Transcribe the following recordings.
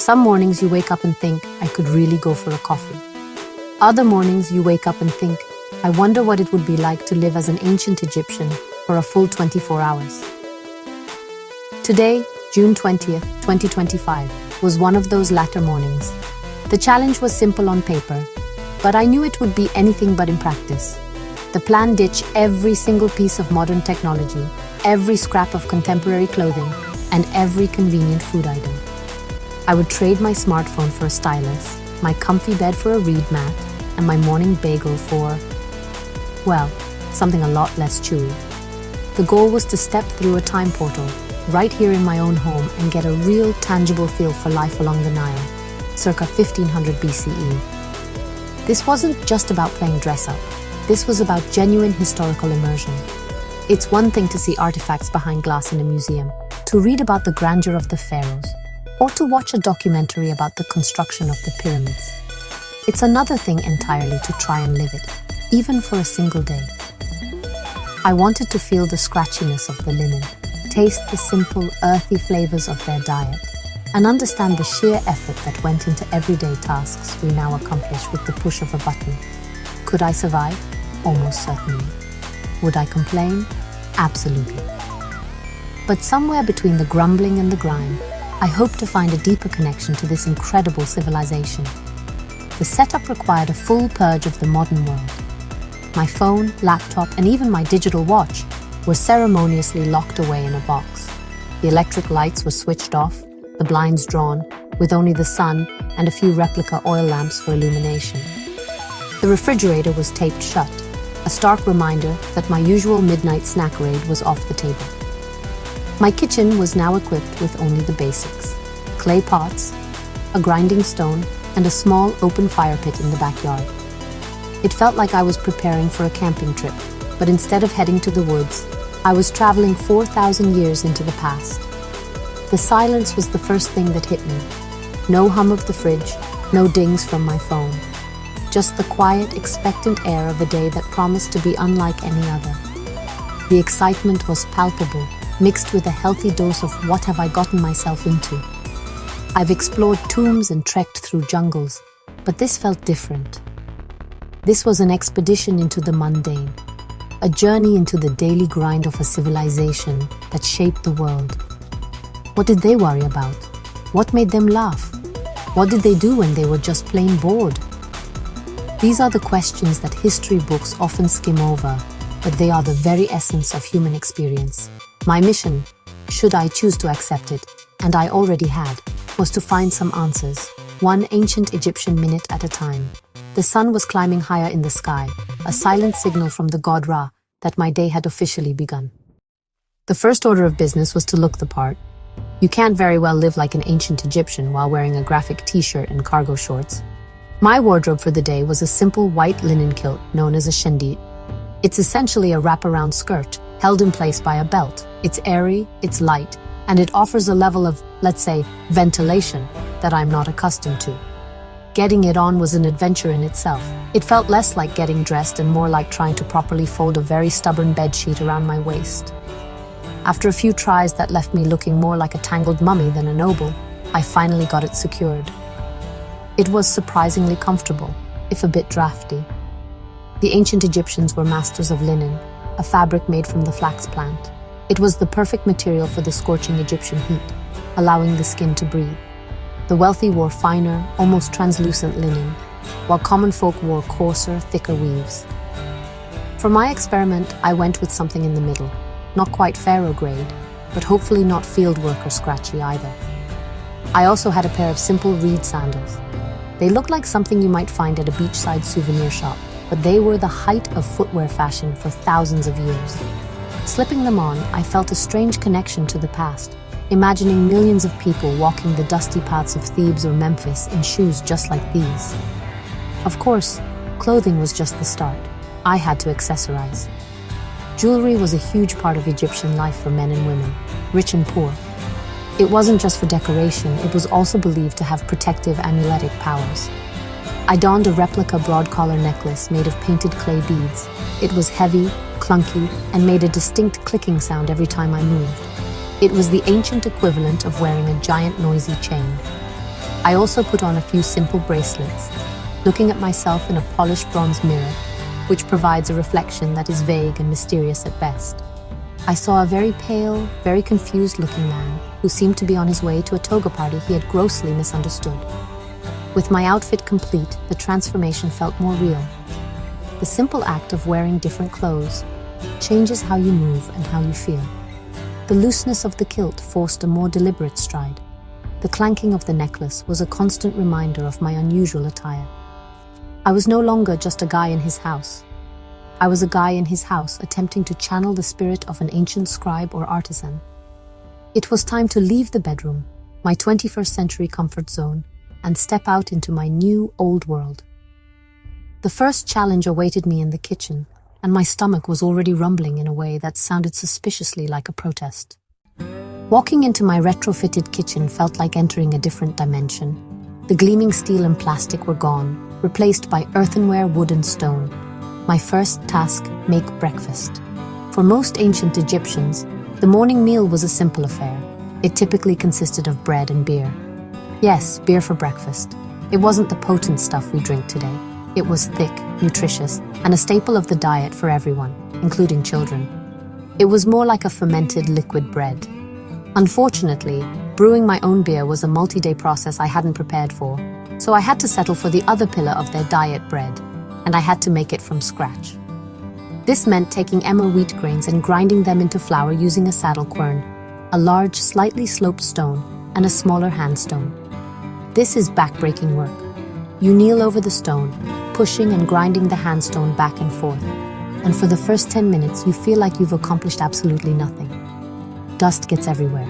Some mornings you wake up and think, I could really go for a coffee. Other mornings you wake up and think, I wonder what it would be like to live as an ancient Egyptian for a full 24 hours. Today, June 20th, 2025, was one of those latter mornings. The challenge was simple on paper, but I knew it would be anything but in practice. The plan: ditch every single piece of modern technology, every scrap of contemporary clothing, and every convenient food item. I would trade my smartphone for a stylus, my comfy bed for a reed mat, and my morning bagel for, well, something a lot less chewy. The goal was to step through a time portal, right here in my own home, and get a real, tangible feel for life along the Nile, circa 1500 BCE. This wasn't just about playing dress-up. This was about genuine historical immersion. It's one thing to see artifacts behind glass in a museum, to read about the grandeur of the pharaohs, or to watch a documentary about the construction of the pyramids. It's another thing entirely to try and live it, even for a single day. I wanted to feel the scratchiness of the linen, taste the simple, earthy flavors of their diet, and understand the sheer effort that went into everyday tasks we now accomplish with the push of a button. Could I survive? Almost certainly. Would I complain? Absolutely. But somewhere between the grumbling and the grime, I hoped to find a deeper connection to this incredible civilization. The setup required a full purge of the modern world. My phone, laptop, and even my digital watch were ceremoniously locked away in a box. The electric lights were switched off, the blinds drawn, with only the sun and a few replica oil lamps for illumination. The refrigerator was taped shut, a stark reminder that my usual midnight snack raid was off the table. My kitchen was now equipped with only the basics: clay pots, a grinding stone, and a small open fire pit in the backyard. It felt like I was preparing for a camping trip, but instead of heading to the woods, I was traveling 4,000 years into the past. The silence was the first thing that hit me. No hum of the fridge, no dings from my phone. Just the quiet, expectant air of a day that promised to be unlike any other. The excitement was palpable, mixed with a healthy dose of what have I gotten myself into. I've explored tombs and trekked through jungles, but this felt different. This was an expedition into the mundane, a journey into the daily grind of a civilization that shaped the world. What did they worry about? What made them laugh? What did they do when they were just plain bored? These are the questions that history books often skim over, but they are the very essence of human experience. My mission, should I choose to accept it, and I already had, was to find some answers, one ancient Egyptian minute at a time. The sun was climbing higher in the sky, a silent signal from the god Ra that my day had officially begun. The first order of business was to look the part. You can't very well live like an ancient Egyptian while wearing a graphic t-shirt and cargo shorts. My wardrobe for the day was a simple white linen kilt known as a shendit. It's essentially a wraparound skirt, held in place by a belt. It's airy, it's light, and it offers a level of, let's say, ventilation that I'm not accustomed to. Getting it on was an adventure in itself. It felt less like getting dressed and more like trying to properly fold a very stubborn bedsheet around my waist. After a few tries that left me looking more like a tangled mummy than a noble, I finally got it secured. It was surprisingly comfortable, if a bit drafty. The ancient Egyptians were masters of linen, a fabric made from the flax plant. It was the perfect material for the scorching Egyptian heat, allowing the skin to breathe. The wealthy wore finer, almost translucent linen, while common folk wore coarser, thicker weaves. For my experiment, I went with something in the middle, not quite pharaoh grade, but hopefully not field worker scratchy either. I also had a pair of simple reed sandals. They looked like something you might find at a beachside souvenir shop, but they were the height of footwear fashion for thousands of years. Slipping them on, I felt a strange connection to the past, imagining millions of people walking the dusty paths of Thebes or Memphis in shoes just like these. Of course, clothing was just the start. I had to accessorize. Jewelry was a huge part of Egyptian life for men and women, rich and poor. It wasn't just for decoration, it was also believed to have protective amuletic powers. I donned a replica broad collar necklace made of painted clay beads. It was heavy, clunky, and made a distinct clicking sound every time I moved. It was the ancient equivalent of wearing a giant noisy chain. I also put on a few simple bracelets, looking at myself in a polished bronze mirror, which provides a reflection that is vague and mysterious at best. I saw a very pale, very confused-looking man who seemed to be on his way to a toga party he had grossly misunderstood. With my outfit complete, the transformation felt more real. The simple act of wearing different clothes changes how you move and how you feel. The looseness of the kilt forced a more deliberate stride. The clanking of the necklace was a constant reminder of my unusual attire. I was no longer just a guy in his house. I was a guy in his house attempting to channel the spirit of an ancient scribe or artisan. It was time to leave the bedroom, my 21st century comfort zone, and step out into my new old world. The first challenge awaited me in the kitchen, and my stomach was already rumbling in a way that sounded suspiciously like a protest. Walking into my retrofitted kitchen felt like entering a different dimension. The gleaming steel and plastic were gone, replaced by earthenware, wood and stone. My first task, make breakfast. For most ancient Egyptians, the morning meal was a simple affair. It typically consisted of bread and beer. Yes, beer for breakfast. It wasn't the potent stuff we drink today. It was thick, nutritious, and a staple of the diet for everyone, including children. It was more like a fermented liquid bread. Unfortunately, brewing my own beer was a multi-day process I hadn't prepared for, so I had to settle for the other pillar of their diet, bread, and I had to make it from scratch. This meant taking emmer wheat grains and grinding them into flour using a saddle quern, a large, slightly sloped stone, and a smaller hand stone. This is back-breaking work. You kneel over the stone, pushing and grinding the handstone back and forth, and for the first 10 minutes you feel like you've accomplished absolutely nothing. Dust gets everywhere.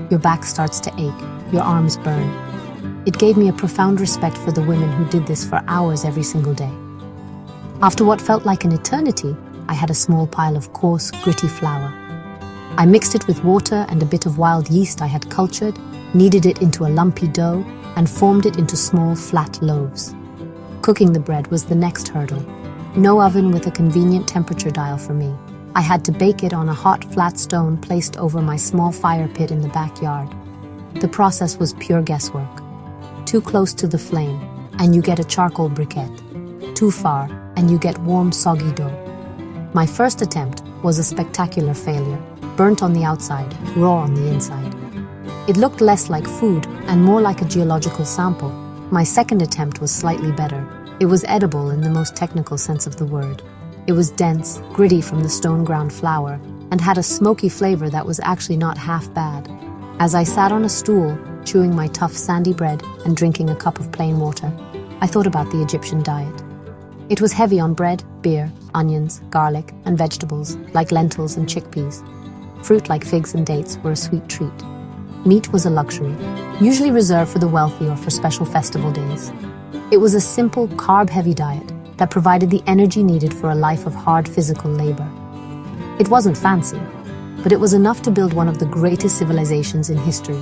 Your back starts to ache, your arms burn. It gave me a profound respect for the women who did this for hours every single day. After what felt like an eternity, I had a small pile of coarse, gritty flour. I mixed it with water and a bit of wild yeast I had cultured, kneaded it into a lumpy dough, and formed it into small, flat loaves. Cooking the bread was the next hurdle. No oven with a convenient temperature dial for me. I had to bake it on a hot, flat stone placed over my small fire pit in the backyard. The process was pure guesswork. Too close to the flame, and you get a charcoal briquette. Too far, and you get warm, soggy dough. My first attempt was a spectacular failure, burnt on the outside, raw on the inside. It looked less like food and more like a geological sample. My second attempt was slightly better. It was edible in the most technical sense of the word. It was dense, gritty from the stone-ground flour, and had a smoky flavor that was actually not half bad. As I sat on a stool, chewing my tough sandy bread and drinking a cup of plain water, I thought about the Egyptian diet. It was heavy on bread, beer, onions, garlic, and vegetables like lentils and chickpeas. Fruit like figs and dates were a sweet treat. Meat was a luxury, usually reserved for the wealthy or for special festival days. It was a simple, carb-heavy diet that provided the energy needed for a life of hard physical labor. It wasn't fancy, but it was enough to build one of the greatest civilizations in history.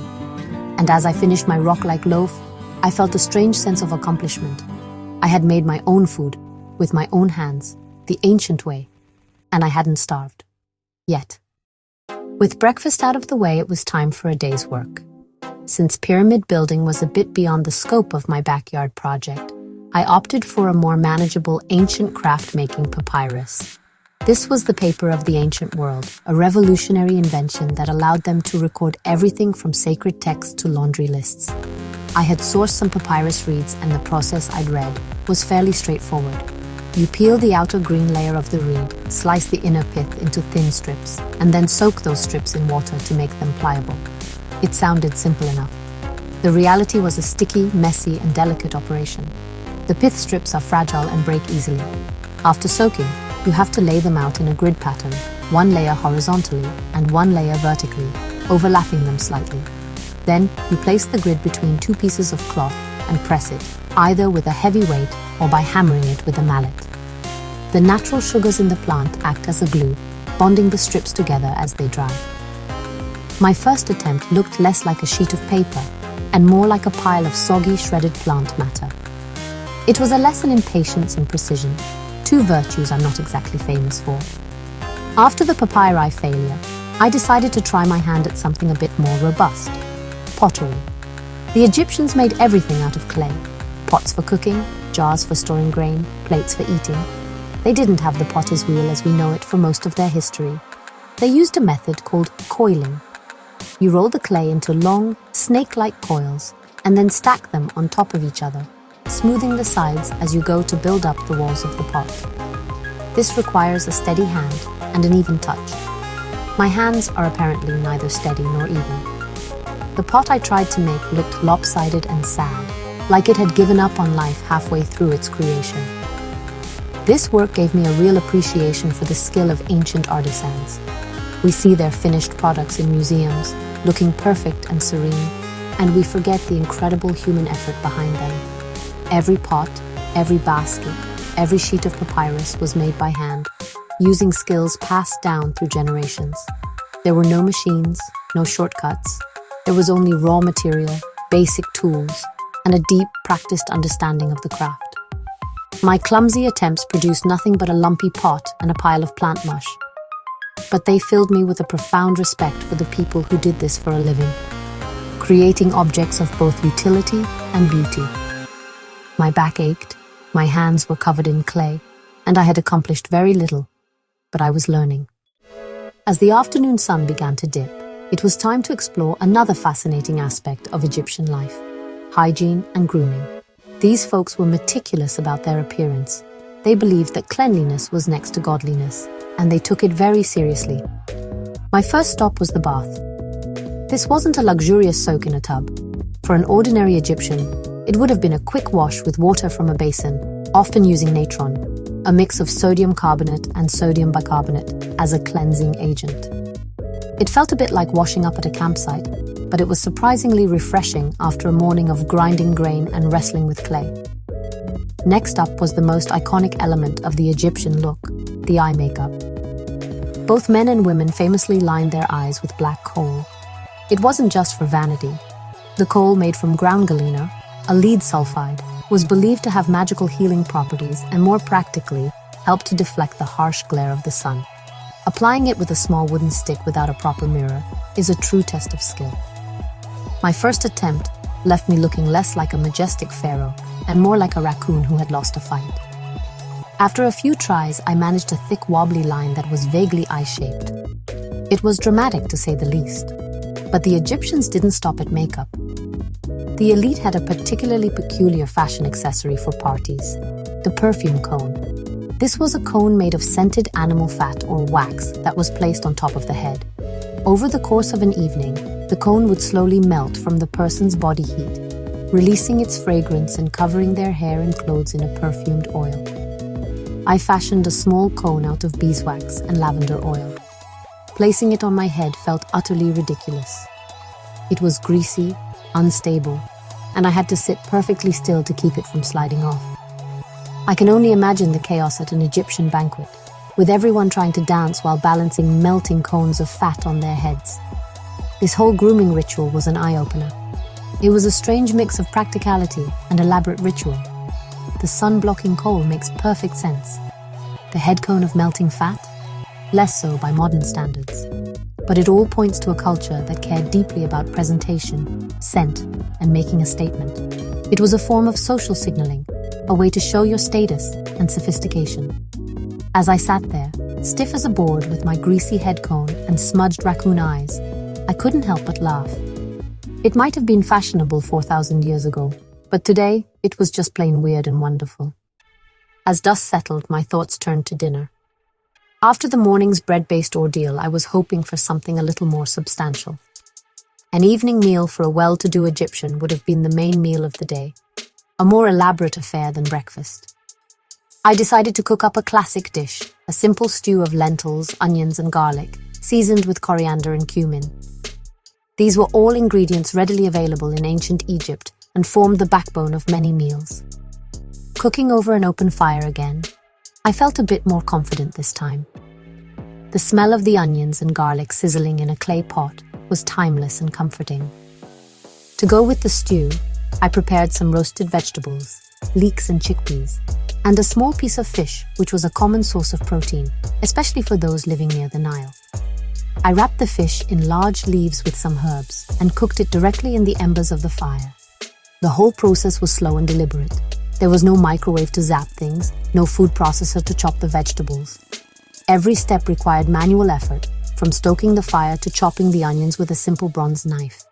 And as I finished my rock-like loaf, I felt a strange sense of accomplishment. I had made my own food, with my own hands, the ancient way, and I hadn't starved. Yet. With breakfast out of the way, it was time for a day's work. Since pyramid building was a bit beyond the scope of my backyard project, I opted for a more manageable ancient craft-making papyrus. This was the paper of the ancient world, a revolutionary invention that allowed them to record everything from sacred texts to laundry lists. I had sourced some papyrus reeds, and the process I'd read was fairly straightforward. You peel the outer green layer of the reed, slice the inner pith into thin strips, and then soak those strips in water to make them pliable. It sounded simple enough. The reality was a sticky, messy, and delicate operation. The pith strips are fragile and break easily. After soaking, you have to lay them out in a grid pattern, one layer horizontally and one layer vertically, overlapping them slightly. Then, you place the grid between two pieces of cloth and press it, either with a heavy weight or by hammering it with a mallet. The natural sugars in the plant act as a glue, bonding the strips together as they dry. My first attempt looked less like a sheet of paper and more like a pile of soggy, shredded plant matter. It was a lesson in patience and precision, two virtues I'm not exactly famous for. After the papyri failure, I decided to try my hand at something a bit more robust: pottery. The Egyptians made everything out of clay. Pots for cooking, jars for storing grain, plates for eating. They didn't have the potter's wheel as we know it for most of their history. They used a method called coiling. You roll the clay into long, snake-like coils and then stack them on top of each other, smoothing the sides as you go to build up the walls of the pot. This requires a steady hand and an even touch. My hands are apparently neither steady nor even. The pot I tried to make looked lopsided and sad, like it had given up on life halfway through its creation. This work gave me a real appreciation for the skill of ancient artisans. We see their finished products in museums, looking perfect and serene, and we forget the incredible human effort behind them. Every pot, every basket, every sheet of papyrus was made by hand, using skills passed down through generations. There were no machines, no shortcuts. There was only raw material, basic tools, and a deep, practiced understanding of the craft. My clumsy attempts produced nothing but a lumpy pot and a pile of plant mush. But they filled me with a profound respect for the people who did this for a living, creating objects of both utility and beauty. My back ached, my hands were covered in clay, and I had accomplished very little, but I was learning. As the afternoon sun began to dip, it was time to explore another fascinating aspect of Egyptian life: hygiene and grooming. These folks were meticulous about their appearance. They believed that cleanliness was next to godliness, and they took it very seriously. My first stop was the bath. This wasn't a luxurious soak in a tub. For an ordinary Egyptian, it would have been a quick wash with water from a basin, often using natron, a mix of sodium carbonate and sodium bicarbonate, as a cleansing agent. It felt a bit like washing up at a campsite, but it was surprisingly refreshing after a morning of grinding grain and wrestling with clay. Next up was the most iconic element of the Egyptian look, the eye makeup. Both men and women famously lined their eyes with black coal. It wasn't just for vanity. The coal, made from ground galena, a lead sulfide, was believed to have magical healing properties and, more practically, help to deflect the harsh glare of the sun. Applying it with a small wooden stick without a proper mirror is a true test of skill. My first attempt left me looking less like a majestic pharaoh and more like a raccoon who had lost a fight. After a few tries, I managed a thick, wobbly line that was vaguely eye-shaped. It was dramatic, to say the least. But the Egyptians didn't stop at makeup. The elite had a particularly peculiar fashion accessory for parties: the perfume cone. This was a cone made of scented animal fat or wax that was placed on top of the head. Over the course of an evening, the cone would slowly melt from the person's body heat, releasing its fragrance and covering their hair and clothes in a perfumed oil. I fashioned a small cone out of beeswax and lavender oil. Placing it on my head felt utterly ridiculous. It was greasy, unstable, and I had to sit perfectly still to keep it from sliding off. I can only imagine the chaos at an Egyptian banquet, with everyone trying to dance while balancing melting cones of fat on their heads. This whole grooming ritual was an eye-opener. It was a strange mix of practicality and elaborate ritual. The sun-blocking coal makes perfect sense. The head cone of melting fat? Less so by modern standards. But it all points to a culture that cared deeply about presentation, scent, and making a statement. It was a form of social signaling, a way to show your status and sophistication. As I sat there, stiff as a board with my greasy head cone and smudged raccoon eyes, I couldn't help but laugh. It might have been fashionable 4,000 years ago, but today it was just plain weird and wonderful. As dust settled, my thoughts turned to dinner. After the morning's bread-based ordeal, I was hoping for something a little more substantial. An evening meal for a well-to-do Egyptian would have been the main meal of the day, a more elaborate affair than breakfast. I decided to cook up a classic dish, a simple stew of lentils, onions, and garlic, seasoned with coriander and cumin. These were all ingredients readily available in ancient Egypt and formed the backbone of many meals. Cooking over an open fire again, I felt a bit more confident this time. The smell of the onions and garlic sizzling in a clay pot was timeless and comforting. To go with the stew, I prepared some roasted vegetables, leeks and chickpeas, and a small piece of fish, which was a common source of protein, especially for those living near the Nile. I wrapped the fish in large leaves with some herbs and cooked it directly in the embers of the fire, The whole process was slow and deliberate. There was no microwave to zap things, no food processor to chop the vegetables. Every step required manual effort, from stoking the fire to chopping the onions with a simple bronze knife.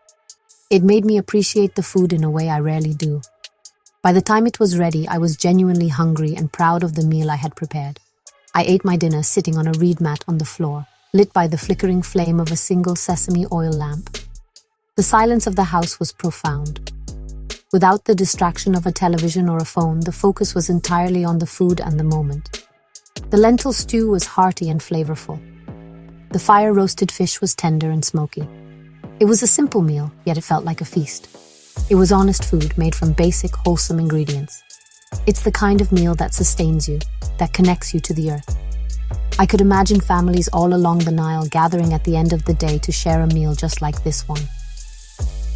It made me appreciate the food in a way I rarely do. By the time it was ready, I was genuinely hungry and proud of the meal I had prepared. I ate my dinner sitting on a reed mat on the floor, lit by the flickering flame of a single sesame oil lamp. The silence of the house was profound. Without the distraction of a television or a phone, the focus was entirely on the food and the moment. The lentil stew was hearty and flavorful. The fire-roasted fish was tender and smoky. It was a simple meal, yet it felt like a feast. It was honest food made from basic, wholesome ingredients. It's the kind of meal that sustains you, that connects you to the earth. I could imagine families all along the Nile gathering at the end of the day to share a meal just like this one.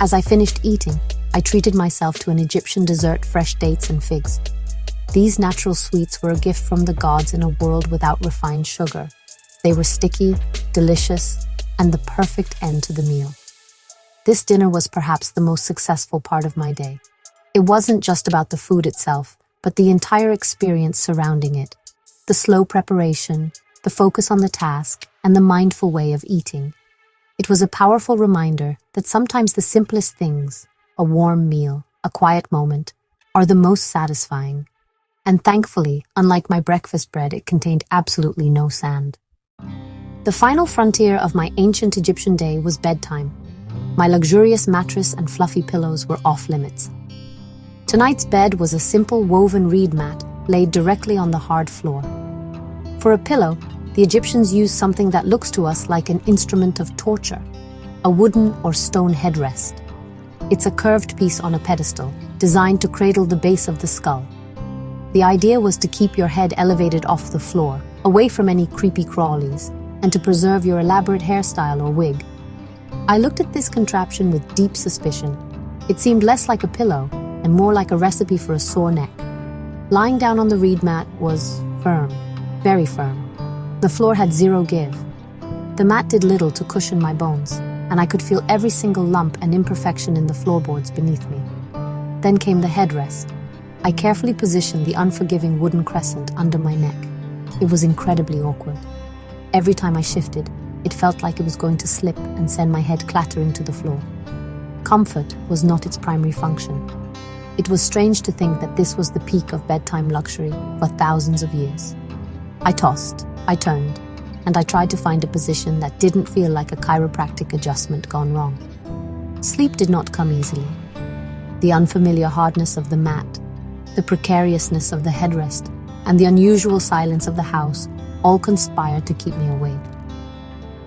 As I finished eating, I treated myself to an Egyptian dessert, fresh dates and figs. These natural sweets were a gift from the gods in a world without refined sugar. They were sticky, delicious, and the perfect end to the meal. This dinner was perhaps the most successful part of my day. It wasn't just about the food itself, but the entire experience surrounding it. The slow preparation, the focus on the task, and the mindful way of eating. It was a powerful reminder that sometimes the simplest things, a warm meal, a quiet moment, are the most satisfying. And thankfully, unlike my breakfast bread, it contained absolutely no sand. The final frontier of my ancient Egyptian day was bedtime. My luxurious mattress and fluffy pillows were off limits. Tonight's bed was a simple woven reed mat laid directly on the hard floor. For a pillow, the Egyptians used something that looks to us like an instrument of torture, a wooden or stone headrest. It's a curved piece on a pedestal, designed to cradle the base of the skull. The idea was to keep your head elevated off the floor, away from any creepy crawlies, and to preserve your elaborate hairstyle or wig. I looked at this contraption with deep suspicion. It seemed less like a pillow and more like a recipe for a sore neck. Lying down on the reed mat was firm, very firm. The floor had zero give. The mat did little to cushion my bones, and I could feel every single lump and imperfection in the floorboards beneath me. Then came the headrest. I carefully positioned the unforgiving wooden crescent under my neck. It was incredibly awkward. Every time I shifted, it felt like it was going to slip and send my head clattering to the floor. Comfort was not its primary function. It was strange to think that this was the peak of bedtime luxury for thousands of years. I tossed, I turned, and I tried to find a position that didn't feel like a chiropractic adjustment gone wrong. Sleep did not come easily. The unfamiliar hardness of the mat, the precariousness of the headrest, and the unusual silence of the house all conspired to keep me awake.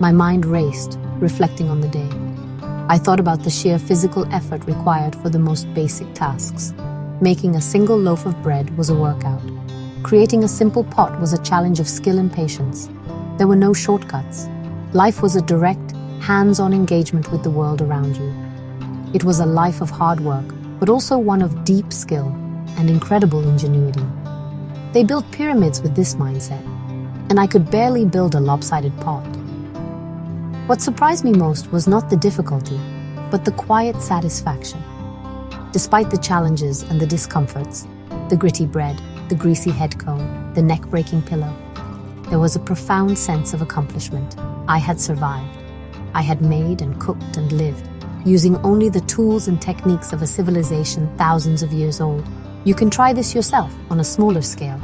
My mind raced, reflecting on the day. I thought about the sheer physical effort required for the most basic tasks. Making a single loaf of bread was a workout. Creating a simple pot was a challenge of skill and patience. There were no shortcuts. Life was a direct, hands-on engagement with the world around you. It was a life of hard work, but also one of deep skill and incredible ingenuity. They built pyramids with this mindset, and I could barely build a lopsided pot. What surprised me most was not the difficulty, but the quiet satisfaction. Despite the challenges and the discomforts, the gritty bread, the greasy head comb, the neck-breaking pillow, there was a profound sense of accomplishment. I had survived. I had made and cooked and lived, using only the tools and techniques of a civilization thousands of years old. You can try this yourself on a smaller scale.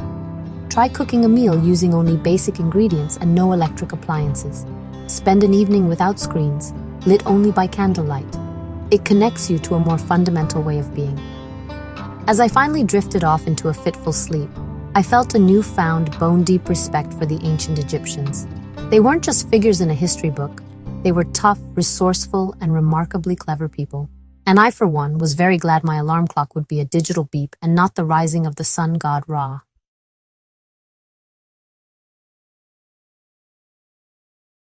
Try cooking a meal using only basic ingredients and no electric appliances. Spend an evening without screens, lit only by candlelight. It connects you to a more fundamental way of being. As I finally drifted off into a fitful sleep, I felt a newfound, bone-deep respect for the ancient Egyptians. They weren't just figures in a history book. They were tough, resourceful, and remarkably clever people. And I, for one, was very glad my alarm clock would be a digital beep and not the rising of the sun god Ra.